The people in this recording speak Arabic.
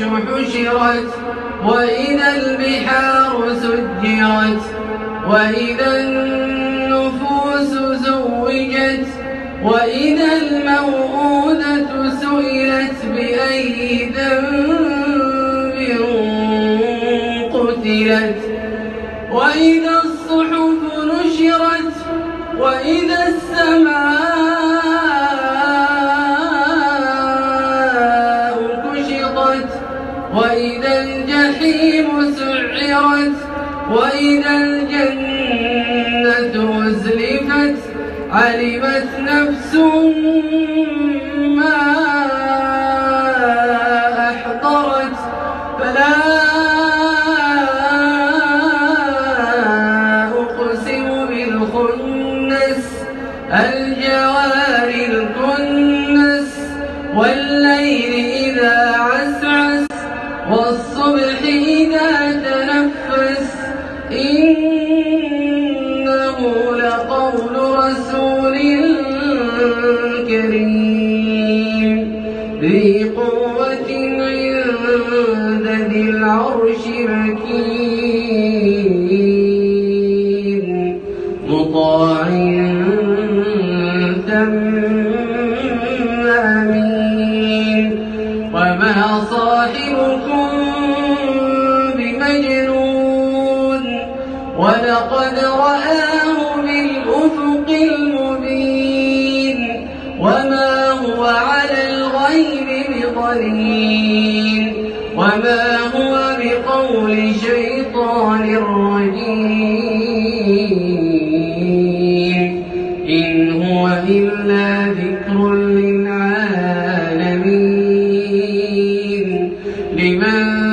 حشرت وإذا البحار سجرت وإذا النفوس زوجت وإذا الموءودة سئلت بأي ذنب قتلت وإذا الصحف نشرت وإذا السماء كشطت وإذا الجحيم سعرت وإذا الجنة أزلفت علمت نفس ما أحضرت فلا أقسم بالخنس الجوار الكنس والليل إذا عسعس والصبح إذا تنفس إنه لقول رسول كريم ذي قوة عند ذي العرش مكين مطاع ثم أمين وما صاحبكم بمجنون ولقد رآه بالأفق المبين وما هو على الغيب بضنين وما هو بقول شيطان رجيم إن هو إلا ذكر للعالمين لمن